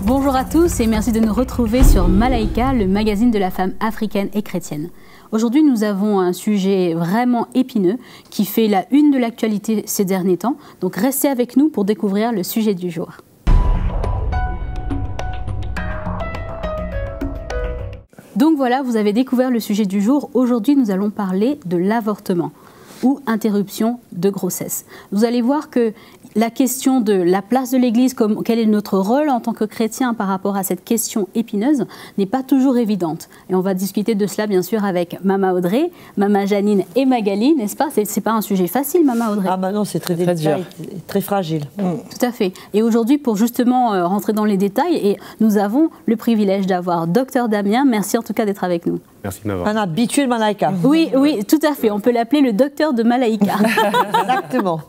Bonjour à tous et merci de nous retrouver sur Malaika, le magazine de la femme africaine et chrétienne. Aujourd'hui, nous avons un sujet vraiment épineux qui fait la une de l'actualité ces derniers temps. Donc restez avec nous pour découvrir le sujet du jour. Donc voilà, vous avez découvert le sujet du jour. Aujourd'hui, nous allons parler de l'avortement ou interruption de grossesse. Vous allez voir que la question de la place de l'Église, quel est notre rôle en tant que chrétien par rapport à cette question épineuse, n'est pas toujours évidente. Et on va discuter de cela bien sûr avec Mama Audrey, Mama Janine et Magali, n'est-ce pas? C'est pas un sujet facile, Mama Audrey. Ah bah non, c'est très délicat, très fragile. Tout à fait. Et aujourd'hui, pour justement rentrer dans les détails, et nous avons le privilège d'avoir Dr Damien. Merci en tout cas d'être avec nous. Merci de m'avoir. Un habitué de Malaika. Oui, oui, tout à fait. On peut l'appeler le docteur de Malaika. Exactement.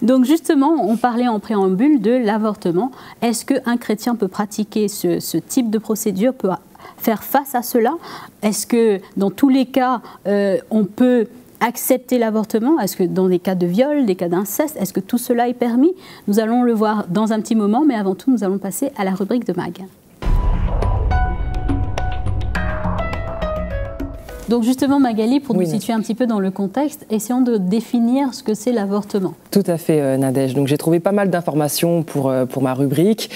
Donc justement, on parlait en préambule de l'avortement. Est-ce qu'un chrétien peut pratiquer ce type de procédure, peut faire face à cela? Est-ce que dans tous les cas, on peut accepter l'avortement? Est-ce que dans des cas de viol, des cas d'inceste, est-ce que tout cela est permis? Nous allons le voir dans un petit moment, mais avant tout, nous allons passer à la rubrique de Mag. Donc justement, Magali, pour nous situer un petit peu dans le contexte, essayons de définir ce que c'est l'avortement. Tout à fait, Nadège. Donc j'ai trouvé pas mal d'informations pour ma rubrique.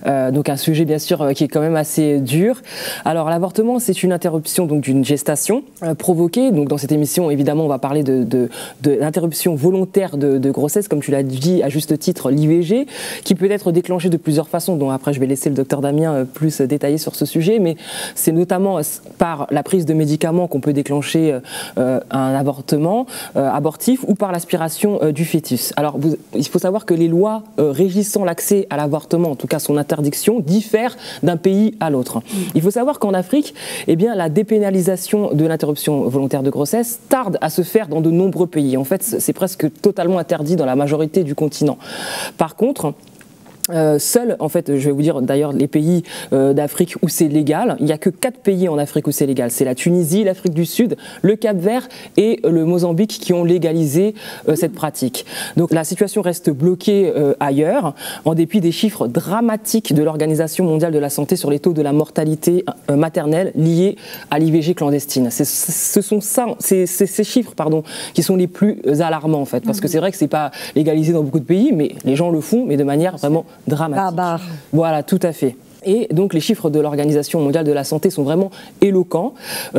Donc un sujet bien sûr qui est quand même assez dur. Alors l'avortement, c'est une interruption donc d'une gestation provoquée. Donc dans cette émission, évidemment, on va parler de l'interruption volontaire de grossesse, comme tu l'as dit à juste titre, l'IVG, qui peut être déclenchée de plusieurs façons. Donc après, je vais laisser le docteur Damien plus détailler sur ce sujet, mais c'est notamment par la prise de médicaments qu'on peut déclencher un avortement abortif ou par l'aspiration du fœtus. Alors, il faut savoir que les lois régissant l'accès à l'avortement, en tout cas son interdiction, diffèrent d'un pays à l'autre. Il faut savoir qu'en Afrique, eh bien, la dépénalisation de l'interruption volontaire de grossesse tarde à se faire dans de nombreux pays. En fait, c'est presque totalement interdit dans la majorité du continent. Par contre, seuls, en fait, je vais vous dire d'ailleurs les pays d'Afrique où c'est légal, il n'y a que 4 pays en Afrique où c'est légal. C'est la Tunisie, l'Afrique du Sud, le Cap-Vert et le Mozambique qui ont légalisé cette pratique. Donc la situation reste bloquée ailleurs, en dépit des chiffres dramatiques de l'Organisation mondiale de la santé sur les taux de la mortalité maternelle liés à l'IVG clandestine. Ce sont ces chiffres qui sont les plus alarmants en fait, parce que c'est vrai que c'est pas légalisé dans beaucoup de pays, mais les gens le font, mais de manière vraiment dramatique. Voilà, tout à fait. Et donc les chiffres de l'Organisation mondiale de la santé sont vraiment éloquents.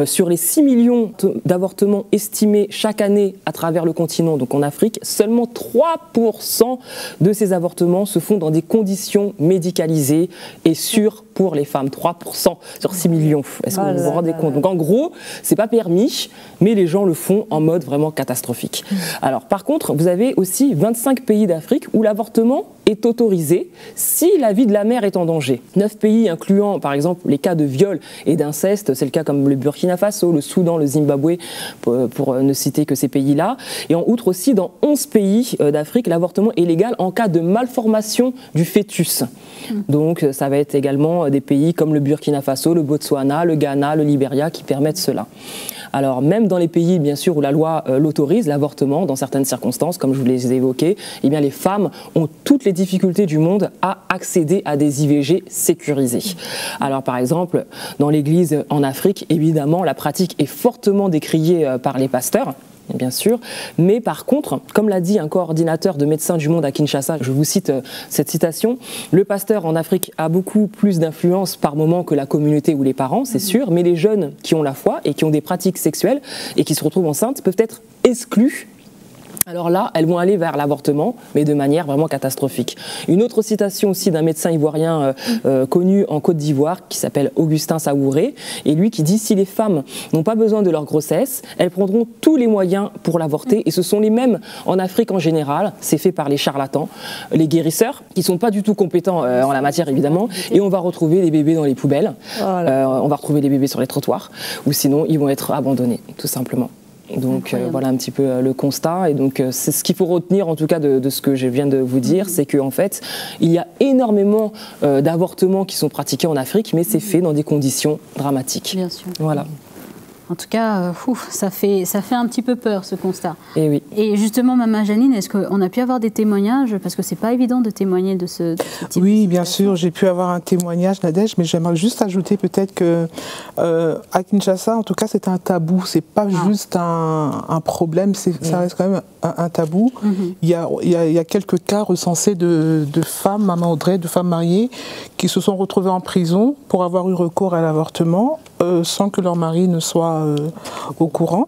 Sur les 6 millions d'avortements estimés chaque année à travers le continent, donc en Afrique, seulement 3% de ces avortements se font dans des conditions médicalisées et sûres pour les femmes. 3% sur 6 millions. Est-ce que vous vous rendez compte? Donc en gros, c'est pas permis, mais les gens le font en mode vraiment catastrophique. Alors par contre, vous avez aussi 25 pays d'Afrique où l'avortement est autorisé si la vie de la mère est en danger. 9 pays incluant par exemple les cas de viol et d'inceste, c'est le cas comme le Burkina Faso, le Soudan, le Zimbabwe, pour ne citer que ces pays-là. Et en outre aussi, dans 11 pays d'Afrique, l'avortement est légal en cas de malformation du fœtus. Donc ça va être également des pays comme le Burkina Faso, le Botswana, le Ghana, le Libéria qui permettent cela. Alors même dans les pays bien sûr où la loi l'autorise, l'avortement, dans certaines circonstances, comme je vous les ai évoquées, eh bien les femmes ont toutes les difficultés du monde à accéder à des IVG sécurisées. Alors par exemple, dans l'église en Afrique, évidemment, la pratique est fortement décriée par les pasteurs, bien sûr, mais par contre, comme l'a dit un coordinateur de Médecins du Monde à Kinshasa, je vous cite cette citation, le pasteur en Afrique a beaucoup plus d'influence par moment que la communauté ou les parents, c'est sûr, mais les jeunes qui ont la foi et qui ont des pratiques sexuelles et qui se retrouvent enceintes peuvent être exclus. Alors là, elles vont aller vers l'avortement, mais de manière vraiment catastrophique. Une autre citation aussi d'un médecin ivoirien connu en Côte d'Ivoire, qui s'appelle Augustin Saouré, et lui qui dit « Si les femmes n'ont pas besoin de leur grossesse, elles prendront tous les moyens pour l'avorter, et ce sont les mêmes en Afrique en général, c'est fait par les charlatans, les guérisseurs, qui ne sont pas du tout compétents en la matière évidemment, et on va retrouver les bébés dans les poubelles, on va retrouver les bébés sur les trottoirs, ou sinon ils vont être abandonnés, tout simplement. Donc voilà un petit peu le constat. Et donc c'est ce qu'il faut retenir en tout cas de ce que je viens de vous dire, c'est qu'en fait il y a énormément d'avortements qui sont pratiqués en Afrique, mais c'est fait dans des conditions dramatiques. Bien sûr. Voilà. En tout cas, ça fait un petit peu peur, ce constat. Et oui. Et justement, Maman Janine, est-ce qu'on a pu avoir des témoignages? Parce que c'est pas évident de témoigner de ce type. Oui, bien sûr, j'ai pu avoir un témoignage, Nadège, mais j'aimerais juste ajouter peut-être que à Kinshasa, en tout cas, c'est un tabou. C'est pas juste un problème, ça reste quand même un tabou. Il y a quelques cas recensés de femmes, Maman Audrey, de femmes mariées, qui se sont retrouvées en prison pour avoir eu recours à l'avortement sans que leur mari ne soit au courant.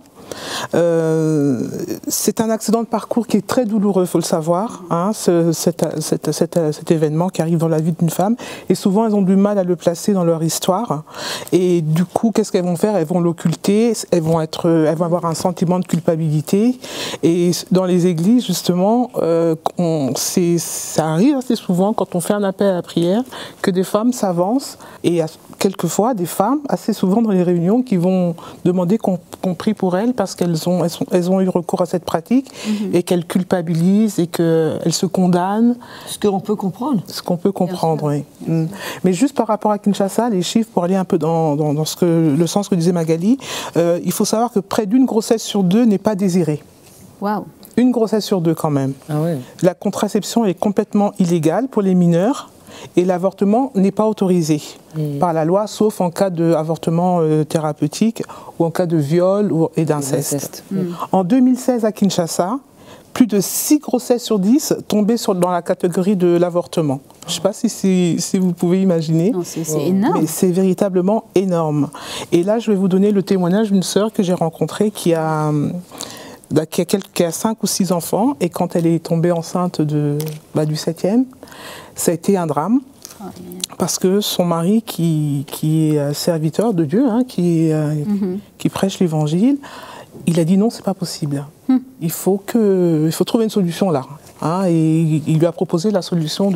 C'est un accident de parcours qui est très douloureux, il faut le savoir, hein, cet événement qui arrive dans la vie d'une femme, et souvent elles ont du mal à le placer dans leur histoire, et du coup qu'est-ce qu'elles vont faire? Elles vont l'occulter, elles vont avoir un sentiment de culpabilité, et dans les églises justement, ça arrive assez souvent quand on fait un appel à la prière, que des femmes s'avancent, et quelquefois des femmes, assez souvent dans les réunions, qui vont demander qu'on prie pour elles parce qu'elles ont eu recours à cette pratique et qu'elles culpabilisent et qu'elles se condamnent. Ce qu'on peut comprendre. Ce qu'on peut comprendre, oui. Mais juste par rapport à Kinshasa, les chiffres, pour aller un peu dans le sens que disait Magali, il faut savoir que près d'une grossesse sur 2 n'est pas désirée. Waouh. Une grossesse sur 2 quand même. Ah ouais. La contraception est complètement illégale pour les mineurs. Et l'avortement n'est pas autorisé par la loi, sauf en cas d'avortement thérapeutique ou en cas de viol et d'inceste. En 2016, à Kinshasa, plus de 6 grossesses sur 10 tombaient dans la catégorie de l'avortement. Je ne sais pas si vous pouvez imaginer. C'est énorme. Mais c'est véritablement énorme. Et là, je vais vous donner le témoignage d'une sœur que j'ai rencontrée qui a 5 ou 6 enfants, et quand elle est tombée enceinte du 7e, ça a été un drame, parce que son mari, qui est serviteur de Dieu, hein, qui prêche l'évangile, il a dit non, c'est pas possible. Il faut trouver une solution là. Hein, et il lui a proposé la solution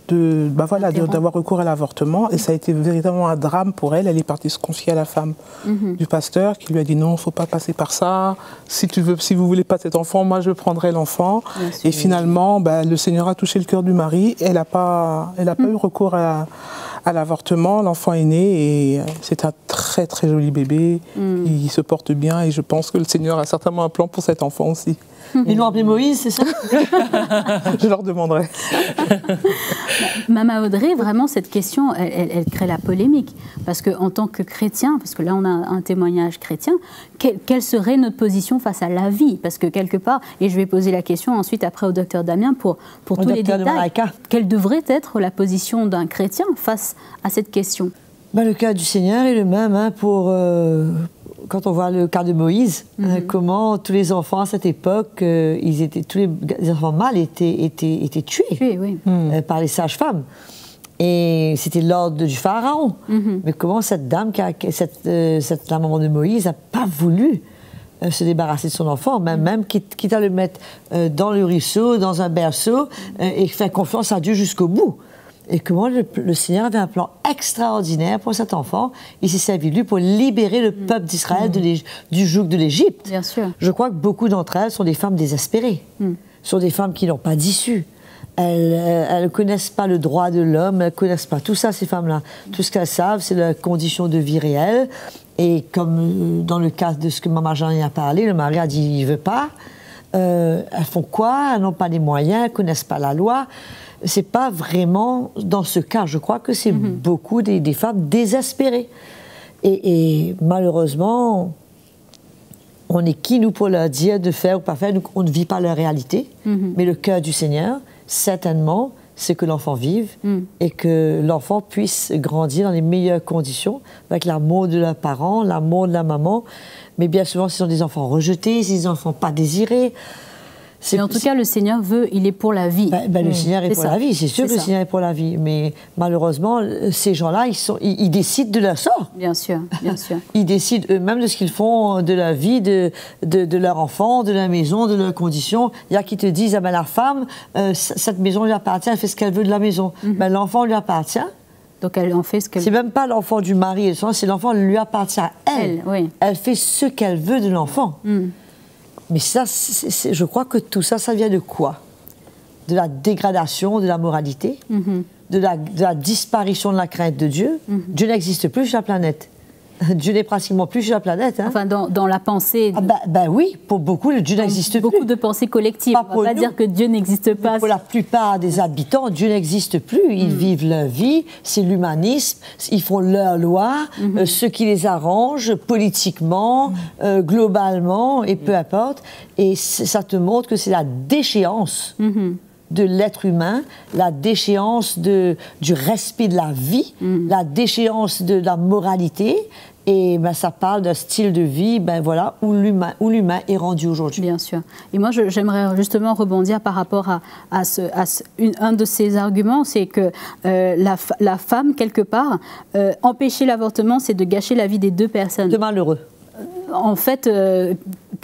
d'avoir recours à l'avortement, et ça a été véritablement un drame pour elle. Elle est partie se confier à la femme du pasteur qui lui a dit non, il ne faut pas passer par ça, si vous voulez pas cet enfant, moi je prendrai l'enfant. Et finalement le Seigneur a touché le cœur du mari, et elle n'a pas eu recours à l'avortement. L'enfant est né et c'est un très très joli bébé, il se porte bien, et je pense que le Seigneur a certainement un plan pour cet enfant aussi. Ils l'ont appelé Moïse, c'est ça? Je leur demanderai. Maman Audrey, vraiment, cette question, elle crée la polémique. Parce qu'en tant que chrétien, parce que là, on a un témoignage chrétien, quelle serait notre position face à la vie? Parce que quelque part, et je vais poser la question ensuite après au docteur Damien pour tous les détails, quelle devrait être la position d'un chrétien face à cette question? Le cas du Seigneur est le même, hein, quand on voit le cas de Moïse, comment tous les enfants à cette époque, tous les enfants mâles étaient tués par les sages-femmes. Et c'était l'ordre du Pharaon. Mais comment cette dame, la maman de Moïse, n'a pas voulu se débarrasser de son enfant, même quitte à le mettre dans le ruisseau, dans un berceau, et faire confiance à Dieu jusqu'au bout. Et comment le Seigneur avait un plan extraordinaire pour cet enfant. Il s'est servi de lui pour libérer le peuple d'Israël du joug de l'Égypte. Bien sûr. Je crois que beaucoup d'entre elles sont des femmes désespérées. Sont des femmes qui n'ont pas d'issue. Elles ne connaissent pas le droit de l'homme, elles ne connaissent pas tout ça, ces femmes-là. Tout ce qu'elles savent, c'est la condition de vie réelle. Et comme dans le cas de ce que Maman Janine a parlé, le mari a dit il ne veut pas. Elles font quoi? Elles n'ont pas les moyens, elles ne connaissent pas la loi. C'est pas vraiment dans ce cas. Je crois que c'est beaucoup des femmes désespérées. Et malheureusement, on est qui, nous, pour leur dire de faire ou pas faire? On ne vit pas leur réalité. Mais le cœur du Seigneur, certainement, c'est que l'enfant vive et que l'enfant puisse grandir dans les meilleures conditions, avec l'amour de leurs parents, l'amour de la maman. Mais bien souvent, ce sont des enfants rejetés, des enfants pas désirés. Mais en tout cas, le Seigneur veut, il est pour la vie. Le Seigneur est pour la vie, c'est sûr que le Seigneur est pour la vie. Mais malheureusement, ces gens-là, ils décident de leur sort. Bien sûr, bien sûr. Ils décident eux-mêmes de ce qu'ils font, de la vie, de leur enfant, de la maison, de leurs conditions. Il y a qui te disent, la femme, cette maison lui appartient, elle fait ce qu'elle veut de la maison. L'enfant lui appartient, Donc elle en fait ce qu'elle... C'est même pas l'enfant du mari, c'est l'enfant lui appartient à elle. Oui. Elle fait ce qu'elle veut de l'enfant. Mais ça, je crois que tout ça, ça vient de quoi? De la dégradation de la moralité, de la disparition de la crainte de Dieu. Dieu n'existe plus sur la planète. Dieu n'est pratiquement plus sur la planète. Hein. Enfin, dans la pensée... Ben oui, pour beaucoup, Dieu n'existe plus. Beaucoup de pensées collectives. On ne va pas dire que Dieu n'existe pas. Mais pour la plupart des habitants, Dieu n'existe plus. Ils vivent leur vie, c'est l'humanisme, ils font leur loi, ce qui les arrange politiquement, globalement, et peu importe. Et ça te montre que c'est la déchéance de l'être humain, la déchéance du respect de la vie, la déchéance de la moralité, et ben, ça parle d'un style de vie où l'humain est rendu aujourd'hui. Bien sûr. Et moi, j'aimerais justement rebondir par rapport à un de ces arguments, c'est que la femme, quelque part, empêcher l'avortement, c'est de gâcher la vie des deux personnes. De malheureux. En fait,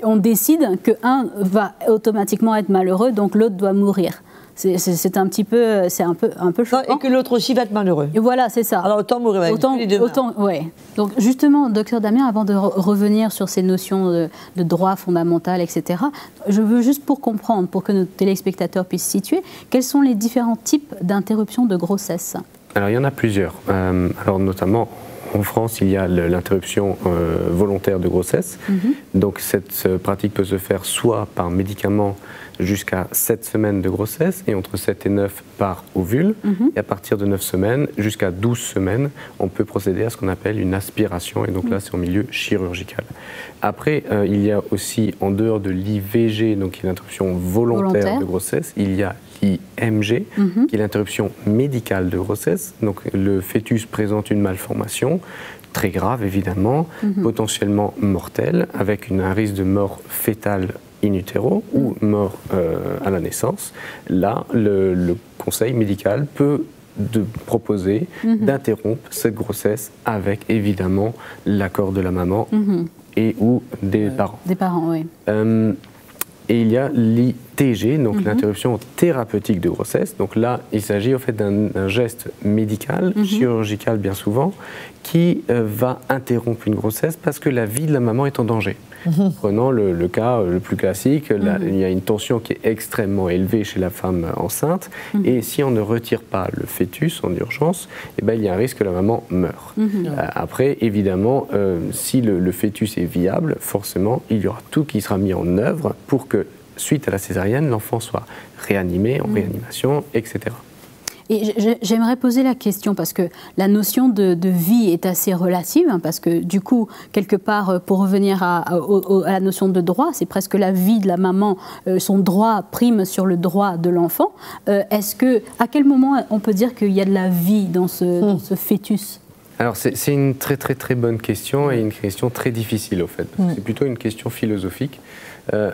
on décide qu'un va automatiquement être malheureux, donc l'autre doit mourir. C'est un petit peu, c'est un peu choquant. Et que l'autre aussi va être malheureux. Et voilà, c'est ça. Alors autant mourir avec les deux. Ouais. Donc justement, docteur Damien, avant de revenir sur ces notions de droit fondamental, etc., je veux juste pour comprendre, pour que nos téléspectateurs puissent situer, quels sont les différents types d'interruption de grossesse? Alors il y en a plusieurs. Alors notamment en France, il y a l'interruption volontaire de grossesse. Donc cette pratique peut se faire soit par médicament jusqu'à 7 semaines de grossesse et entre 7 et 9 par ovule. Et à partir de 9 semaines jusqu'à 12 semaines, on peut procéder à ce qu'on appelle une aspiration. Et donc là, c'est en milieu chirurgical. Après, il y a aussi, en dehors de l'IVG, donc qui est l'interruption volontaire de grossesse, il y a l'IMG, qui est l'interruption médicale de grossesse. Donc le fœtus présente une malformation, très grave évidemment, potentiellement mortelle, avec un risque de mort fœtale in utero ou mort à la naissance. Là, le conseil médical peut proposer d'interrompre cette grossesse avec évidemment l'accord de la maman et ou des parents. Des parents, oui. Et il y a l'ITG, donc l'interruption thérapeutique de grossesse. Donc là, il s'agit en fait d'un geste médical, chirurgical bien souvent, qui va interrompre une grossesse parce que la vie de la maman est en danger. Prenons le cas le plus classique, là, il y a une tension qui est extrêmement élevée chez la femme enceinte, et si on ne retire pas le fœtus en urgence, eh ben, il y a un risque que la maman meure. Après, évidemment, si le fœtus est viable, forcément, il y aura tout qui sera mis en œuvre pour que, suite à la césarienne, l'enfant soit réanimé, en réanimation, etc. Et j'aimerais poser la question, parce que la notion de vie est assez relative, hein, parce que du coup, quelque part, pour revenir à la notion de droit, c'est presque la vie de la maman, son droit prime sur le droit de l'enfant. À quel moment on peut dire qu'il y a de la vie dans ce fœtus ? Alors c'est une très très très bonne question et une question très difficile au fait. C'est plutôt une question philosophique,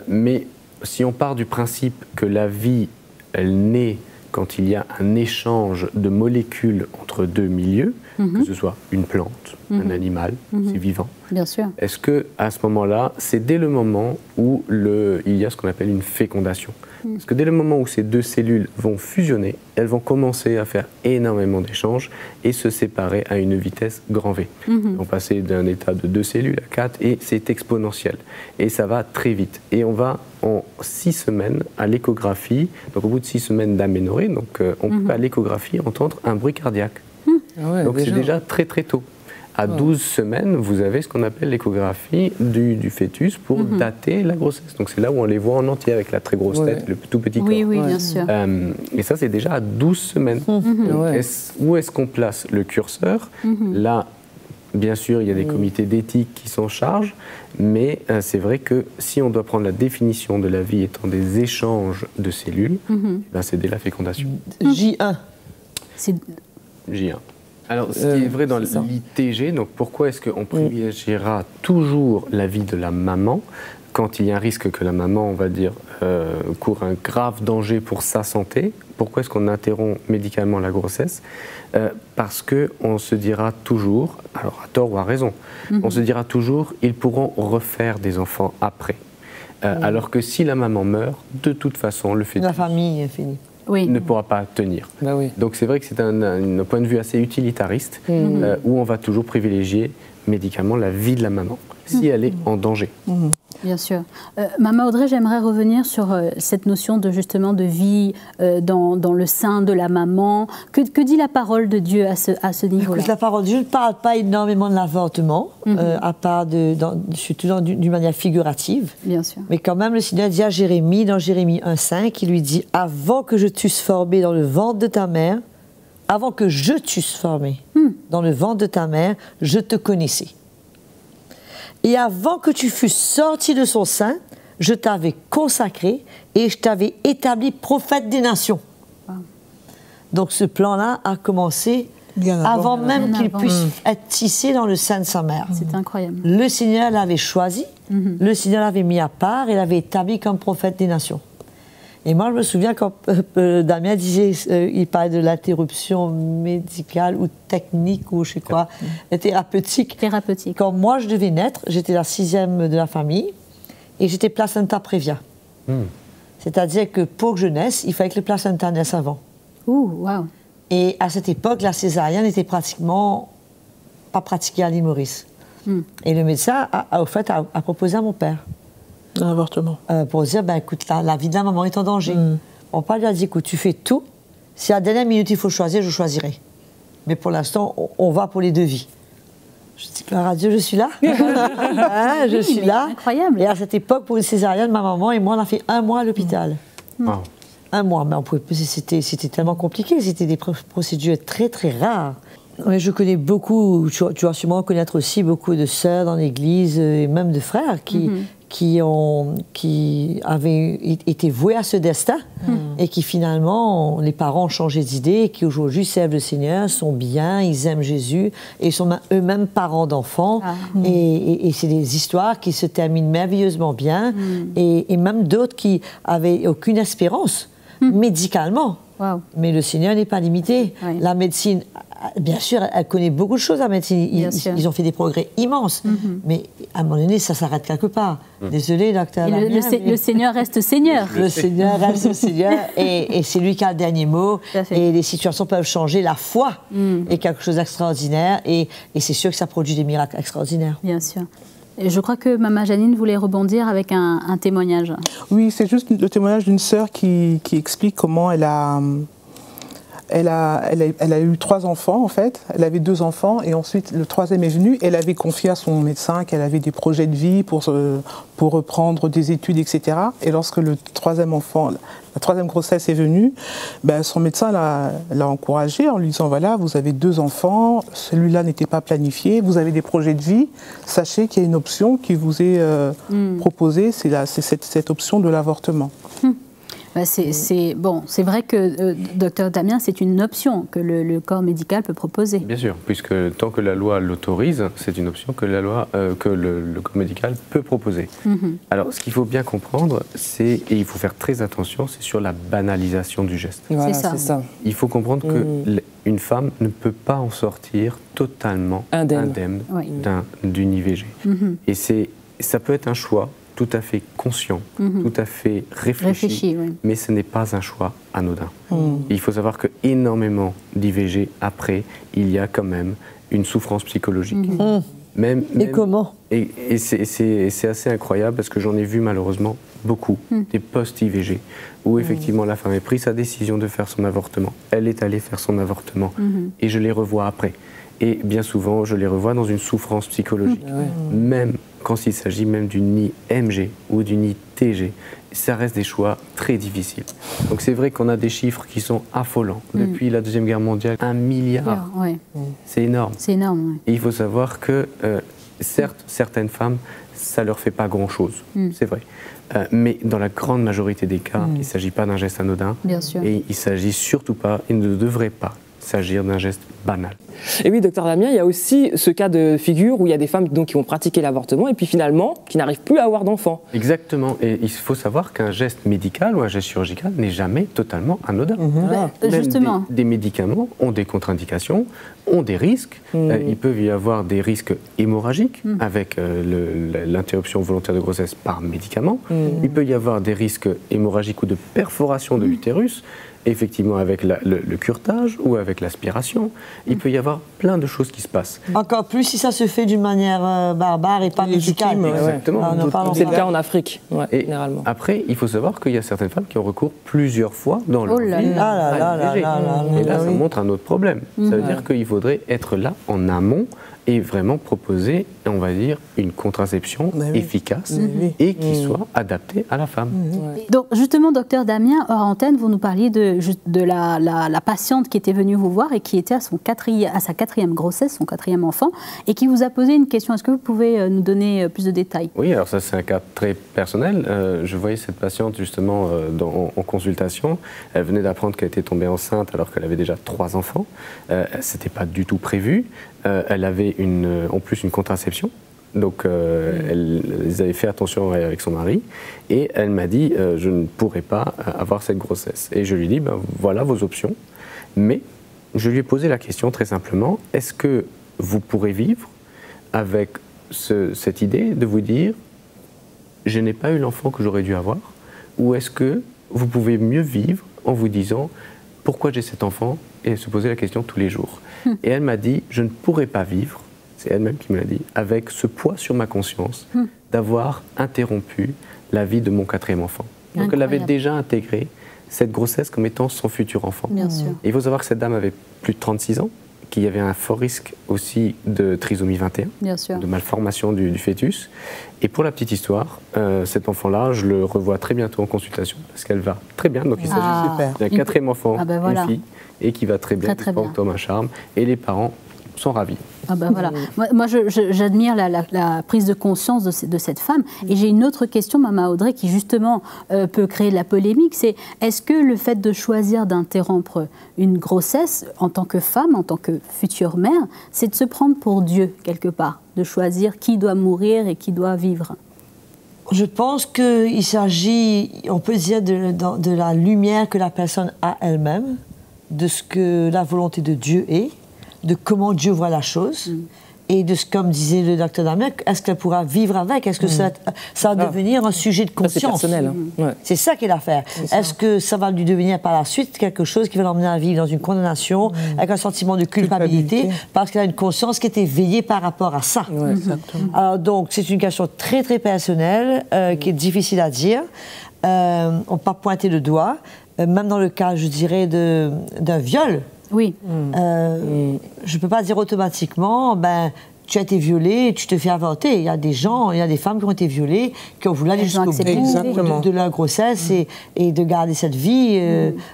mais si on part du principe que la vie, elle naît quand il y a un échange de molécules entre deux milieux, que ce soit une plante, un animal, c'est vivant. Bien sûr. Est-ce qu'à ce moment-là, c'est dès le moment où il y a ce qu'on appelle une fécondation? Parce que dès le moment où ces deux cellules vont fusionner, elles vont commencer à faire énormément d'échanges et se séparer à une vitesse grand V. Elles vont passer d'un état de 2 cellules à 4 et c'est exponentiel. Et ça va très vite. Et on va en 6 semaines à l'échographie, donc au bout de 6 semaines d'aménorrhée, donc on peut à l'échographie entendre un bruit cardiaque. Ah ouais, donc c'est déjà très très tôt. À 12 semaines, vous avez ce qu'on appelle l'échographie du fœtus pour dater la grossesse. Donc c'est là où on les voit en entier avec la très grosse tête, le tout petit corps. Oui, bien sûr. Et ça, c'est déjà à 12 semaines. Où est-ce qu'on place le curseur? Là, bien sûr, il y a des comités d'éthique qui s'en chargent, mais c'est vrai que si on doit prendre la définition de la vie étant des échanges de cellules, ben c'est dès la fécondation. J1. C'est J1. Alors, ce qui est vrai dans l'ITG, donc pourquoi est-ce qu'on privilégiera toujours la vie de la maman quand il y a un risque que la maman, on va dire, court un grave danger pour sa santé? Pourquoi est-ce qu'on interrompt médicalement la grossesse? Parce qu'on se dira toujours, alors à tort ou à raison, on se dira toujours, ils pourront refaire des enfants après. Alors que si la maman meurt, de toute façon, le fœtus... La famille est finie. ne pourra pas tenir. Bah oui. Donc c'est vrai que c'est un point de vue assez utilitariste où on va toujours privilégier médicalement la vie de la maman si elle est en danger. Bien sûr. Maman Audrey, j'aimerais revenir sur cette notion de justement de vie dans le sein de la maman. Que dit la parole de Dieu à ce niveau-là? La parole de Dieu ne parle pas énormément de l'avortement, à part surtout d'une manière figurative. Bien sûr. Mais quand même, le Seigneur dit à Jérémie, dans Jérémie 1,5, il lui dit « Avant que je t'eusse formé dans le ventre de ta mère, avant que je t'eusse formé dans le ventre de ta mère, je te connaissais. Et avant que tu fusses sorti de son sein, je t'avais consacré et je t'avais établi prophète des nations. Wow. » Donc ce plan-là a commencé bien avant même qu'il puisse être tissé dans le sein de sa mère. C'est incroyable. Le Seigneur l'avait choisi, le Seigneur l'avait mis à part et l'avait établi comme prophète des nations. Et moi, je me souviens quand Damien disait, il parlait de l'interruption médicale ou technique ou je sais quoi, thérapeutique. Thérapeutique. Quand moi, je devais naître, j'étais la 6e de la famille et j'étais placenta prévia. C'est-à-dire que pour que je naisse, il fallait que le placenta naisse avant. Ouh, waouh. Et à cette époque, la césarienne n'était pratiquement pas pratiquée à l'île Maurice. Et le médecin a proposé à mon père. Un avortement. Pour dire, ben, écoute, la vie de la maman est en danger. Mon père lui a dit, écoute, tu fais tout. Si à la dernière minute il faut choisir, je choisirai. Mais pour l'instant, on va pour les deux vies. Je dis, gloire à Dieu, je suis là. Je suis là. Incroyable. Et à cette époque, pour une césarienne, ma maman et moi, on a fait 1 mois à l'hôpital. 1 mois, mais on pouvait, c'était tellement compliqué. C'était des procédures très, très rares. Mais je connais beaucoup, tu vas sûrement connaître aussi beaucoup de sœurs dans l'église et même de frères qui avaient été voués à ce destin et qui finalement, les parents ont changé d'idée et qui aujourd'hui servent le Seigneur, sont bien, ils aiment Jésus et sont eux-mêmes parents d'enfants. Et c'est des histoires qui se terminent merveilleusement bien et même d'autres qui avaient aucune espérance médicalement. Wow. Mais le Seigneur n'est pas limité. Oui. La médecine, bien sûr, elle connaît beaucoup de choses, la médecine. Ils ont fait des progrès immenses. Mais à un moment donné, ça s'arrête quelque part. Désolé, docteur. Le Seigneur reste Seigneur. Le Seigneur reste Seigneur et c'est lui qui a le dernier mot. Et les situations peuvent changer. La foi est quelque chose d'extraordinaire et c'est sûr que ça produit des miracles extraordinaires. Bien sûr. Et je crois que Maman Janine voulait rebondir avec un témoignage. Oui, c'est juste le témoignage d'une sœur qui explique comment elle a eu 3 enfants, en fait. Elle avait 2 enfants, et ensuite, le 3e est venu. Elle avait confié à son médecin qu'elle avait des projets de vie pour reprendre des études, etc. Et lorsque le 3e enfant, la 3e grossesse est venue, ben, son médecin l'a encouragée en lui disant, voilà, vous avez 2 enfants, celui-là n'était pas planifié, vous avez des projets de vie, sachez qu'il y a une option qui vous est proposée, c'est cette option de l'avortement. C'est vrai que, docteur Damien, c'est une option que le corps médical peut proposer. Bien sûr, puisque tant que la loi l'autorise, c'est une option que le corps médical peut proposer. Alors, ce qu'il faut bien comprendre, et il faut faire très attention, c'est sur la banalisation du geste. Voilà, c'est ça. Il faut comprendre qu'une femme ne peut pas en sortir totalement indemne d'une IVG. Et ça peut être un choix tout à fait conscient, tout à fait réfléchi, mais ce n'est pas un choix anodin. Il faut savoir qu'énormément d'IVG, après, il y a quand même une souffrance psychologique. Et comment? Et c'est assez incroyable parce que j'en ai vu malheureusement beaucoup, des post-IVG, où effectivement la femme a pris sa décision de faire son avortement. Elle est allée faire son avortement et je les revois après. Et bien souvent, je les revois dans une souffrance psychologique. Même quand il s'agit même d'une IMG ou d'une ITG, ça reste des choix très difficiles. Donc c'est vrai qu'on a des chiffres qui sont affolants. Depuis la Deuxième Guerre mondiale, 1 milliard. C'est énorme. C'est énorme. Et il faut savoir que, certes, certaines femmes, ça ne leur fait pas grand-chose, c'est vrai. Mais dans la grande majorité des cas, il ne s'agit pas d'un geste anodin. Bien sûr. Et il ne s'agit surtout pas, il ne devrait pas s'agir d'un geste banal. Et oui, docteur Damien, il y a aussi ce cas de figure où il y a des femmes donc, qui ont pratiqué l'avortement et puis finalement qui n'arrivent plus à avoir d'enfants. Exactement. Et il faut savoir qu'un geste médical ou un geste chirurgical n'est jamais totalement anodin. Justement. Des médicaments ont des contre-indications, ont des risques. Il peut y avoir des risques hémorragiques avec l'interruption volontaire de grossesse par médicament. Il peut y avoir des risques hémorragiques ou de perforation de l'utérus. effectivement avec le curetage ou avec l'aspiration. Il peut y avoir plein de choses qui se passent. Encore plus si ça se fait d'une manière barbare et pas médicale. Exactement. C'est le cas en Afrique, et généralement. Après, il faut savoir qu'il y a certaines femmes qui ont recours plusieurs fois dans leur vie. Et là, ça montre un autre problème. Ça veut dire qu'il faudrait être là en amont et vraiment proposer, on va dire, une contraception efficace et qui soit adaptée à la femme. Donc justement, docteur Damien, hors antenne, vous nous parliez de la patiente qui était venue vous voir et qui était à sa 4e grossesse, son 4e enfant, et qui vous a posé une question. Est-ce que vous pouvez nous donner plus de détails? Oui, alors ça c'est un cas très personnel. Je voyais cette patiente justement en consultation. Elle venait d'apprendre qu'elle était tombée enceinte alors qu'elle avait déjà 3 enfants. C'était pas du tout prévu. Elle avait en plus une contraception, donc ils avaient fait attention avec son mari, et elle m'a dit je ne pourrais pas avoir cette grossesse. Et je lui ai dit voilà vos options, mais je lui ai posé la question très simplement, est-ce que vous pourrez vivre avec cette idée de vous dire je n'ai pas eu l'enfant que j'aurais dû avoir, ou est-ce que vous pouvez mieux vivre en vous disant pourquoi j'ai cet enfant, et se poser la question tous les jours. Et elle m'a dit, je ne pourrais pas vivre, c'est elle-même qui me l'a dit, avec ce poids sur ma conscience d'avoir interrompu la vie de mon 4e enfant. Donc Incroyable. elle avait déjà intégré cette grossesse comme étant son futur enfant. Bien sûr. Et il faut savoir que cette dame avait plus de 36 ans, qu'il y avait un fort risque aussi de trisomie 21, Bien sûr. de malformation du fœtus. Et pour la petite histoire, cet enfant-là, je le revois très bientôt en consultation, parce qu'elle va très bien. Donc il s'agit d'un 4e enfant, voilà. une fille, et qui va très bien, Très, très qui porte bien. comme un charme. Et les parents sont ravis. Ah ben voilà. Moi, j'admire la prise de conscience de cette femme. Et j'ai une autre question, Maman Audrey, qui justement peut créer de la polémique. C'est est-ce que le fait de choisir d'interrompre une grossesse en tant que femme, en tant que future mère, c'est de se prendre pour Dieu quelque part, de choisir qui doit mourir et qui doit vivre? Je pense qu'il s'agit, on peut dire, de la lumière que la personne a elle-même, de ce que la volonté de Dieu est, de comment Dieu voit la chose, et de ce, comme disait le docteur Damien, est-ce qu'elle pourra vivre avec? Est-ce que ça va devenir un sujet de conscience? C'est personnel. Hein. C'est ça qui est l'affaire. Est-ce que ça va lui devenir par la suite quelque chose qui va l'emmener à vivre dans une condamnation, avec un sentiment de culpabilité, parce qu'elle a une conscience qui est éveillée par rapport à ça? Alors donc, c'est une question très très personnelle, qui est difficile à dire. On ne peut pas pointer le doigt, même dans le cas, je dirais, d'un viol. Oui. Je ne peux pas dire automatiquement, tu as été violée, tu te fais avorter. Il y a des gens, il y a des femmes qui ont été violées, qui ont voulu aller jusqu'au bout de leur grossesse et de garder cette vie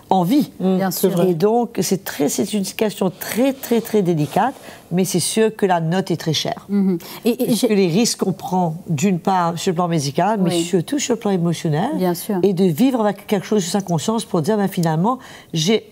en vie. Bien sûr. Et donc, c'est une question très, très, très délicate, mais c'est sûr que la note est très chère. Parce que les risques qu'on prend, d'une part, sur le plan médical, mais surtout sur le plan émotionnel, Bien sûr. et de vivre avec quelque chose sur sa conscience pour dire, finalement, j'ai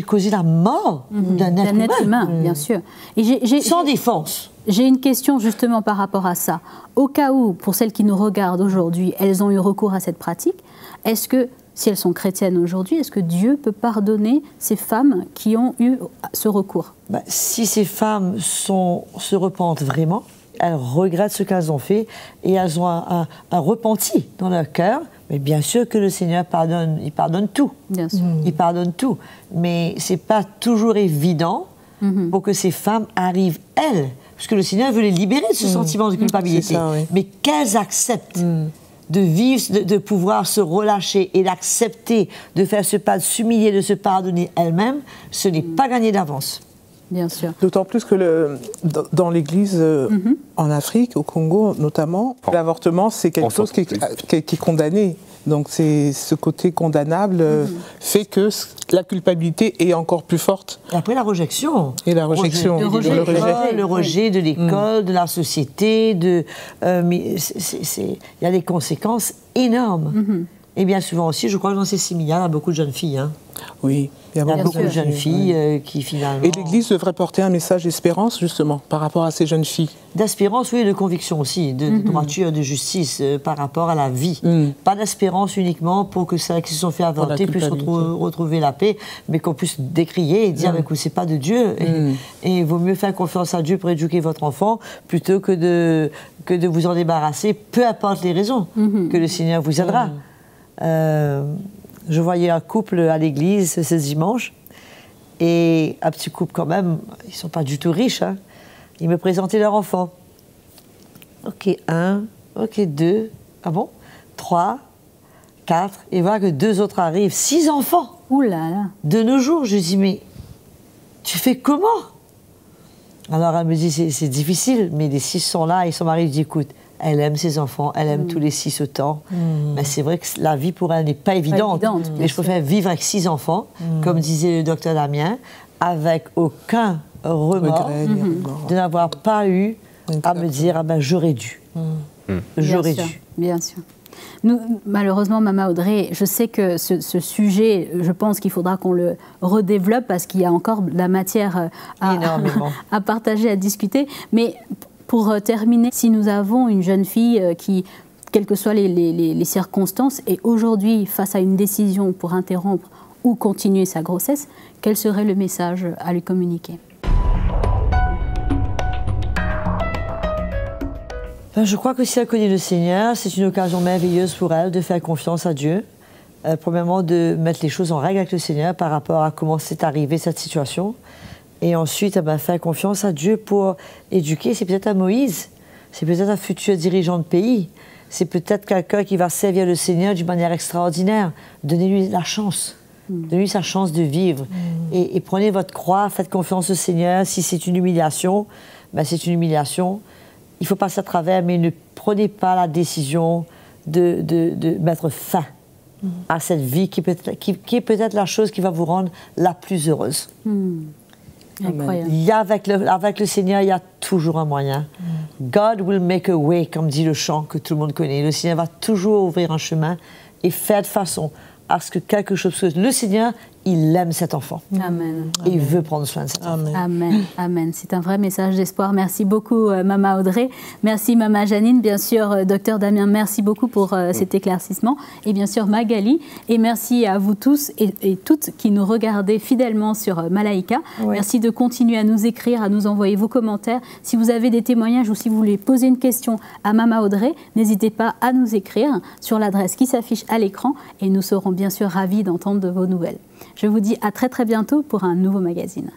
causé la mort d'un être humain. Bien sûr. Et sans défense. J'ai une question justement par rapport à ça. Au cas où, pour celles qui nous regardent aujourd'hui, elles ont eu recours à cette pratique, est-ce que, si elles sont chrétiennes aujourd'hui, est-ce que Dieu peut pardonner ces femmes qui ont eu ce recours? Si ces femmes se repentent vraiment, elles regrettent ce qu'elles ont fait et elles ont un repenti dans leur cœur. Mais bien sûr que le Seigneur pardonne, il pardonne tout. Bien sûr. Il pardonne tout. Mais ce n'est pas toujours évident pour que ces femmes arrivent, elles, parce que le Seigneur veut les libérer de ce sentiment de culpabilité. Ça, oui. Mais qu'elles acceptent de vivre, de pouvoir se relâcher et d'accepter de faire ce pas, de s'humilier, de se pardonner elles-mêmes, ce n'est pas gagné d'avance. Bien sûr. D'autant plus que dans l'Église en Afrique, au Congo notamment, l'avortement c'est quelque chose qui est condamné. Donc ce côté condamnable fait que la culpabilité est encore plus forte. Et après la rejection. Et la rejection. Le rejet de l'école, de la société. Mais il y a des conséquences énormes. Et bien souvent aussi, je crois que dans ces séminaires, il y a beaucoup de jeunes filles. Oui, il y a beaucoup de jeunes filles qui finalement... Et l'Église devrait porter un message d'espérance, justement, par rapport à ces jeunes filles. D'espérance, oui, et de conviction aussi, de droiture, de justice par rapport à la vie. Pas d'espérance uniquement pour que celles qui se sont fait avorter puissent retrouver la paix, mais qu'on puisse décrier et dire que c'est pas de Dieu. Et il vaut mieux faire confiance à Dieu pour éduquer votre enfant plutôt que de vous en débarrasser, peu importe les raisons, que le Seigneur vous aidera. Je voyais un couple à l'église ce dimanche, et un petit couple quand même, ils ne sont pas du tout riches, hein. Ils me présentaient leur enfant. Ok, 1, ok, 2, ah bon, 3, 4, et voilà que 2 autres arrivent, 6 enfants. Ouh là là. De nos jours, je dis, mais tu fais comment? Alors elle me dit, c'est difficile, mais les 6 sont là, et son mari lui dit, écoute, elle aime ses enfants, elle aime tous les 6 autant. Mais c'est vrai que la vie pour elle n'est pas évidente. Mais je préfère vivre avec 6 enfants, comme disait le docteur Damien, avec aucun remords de n'avoir pas eu à me dire, ah ben j'aurais dû. J'aurais dû. Bien sûr. Nous, malheureusement, Mama Audrey, je sais que ce sujet, je pense qu'il faudra qu'on le redéveloppe parce qu'il y a encore de la matière à partager, à discuter. Mais pour terminer, si nous avons une jeune fille qui, quelles que soient les circonstances, est aujourd'hui face à une décision pour interrompre ou continuer sa grossesse, quel serait le message à lui communiquer? Je crois que si elle connaît le Seigneur, c'est une occasion merveilleuse pour elle de faire confiance à Dieu. Premièrement, de mettre les choses en règle avec le Seigneur par rapport à comment c'est arrivé cette situation. Et ensuite, faire confiance à Dieu pour éduquer. C'est peut-être à Moïse, c'est peut-être un futur dirigeant de pays, c'est peut-être quelqu'un qui va servir le Seigneur d'une manière extraordinaire. Donnez-lui la chance. Donnez-lui sa chance de vivre. Et prenez votre croix, faites confiance au Seigneur. Si c'est une humiliation, c'est une humiliation. Il faut passer à travers, mais ne prenez pas la décision de mettre fin à cette vie qui est peut-être la chose qui va vous rendre la plus heureuse. Incroyable. Il y a avec le Seigneur, il y a toujours un moyen. God will make a way, comme dit le chant que tout le monde connaît. Le Seigneur va toujours ouvrir un chemin et faire de façon à ce que quelque chose... Le Seigneur, il aime cet enfant. Amen. Et il veut prendre soin de cet enfant. Amen. Amen. C'est un vrai message d'espoir. Merci beaucoup, Mama Audrey. Merci, Mama Janine. Bien sûr, Docteur Damien, merci beaucoup pour cet éclaircissement. Et bien sûr, Magali. Et merci à vous tous et toutes qui nous regardez fidèlement sur Malaika. Oui. Merci de continuer à nous écrire, à nous envoyer vos commentaires. Si vous avez des témoignages ou si vous voulez poser une question à Mama Audrey, n'hésitez pas à nous écrire sur l'adresse qui s'affiche à l'écran. Et nous serons bien sûr ravis d'entendre de vos nouvelles. Je vous dis à très très bientôt pour un nouveau magazine.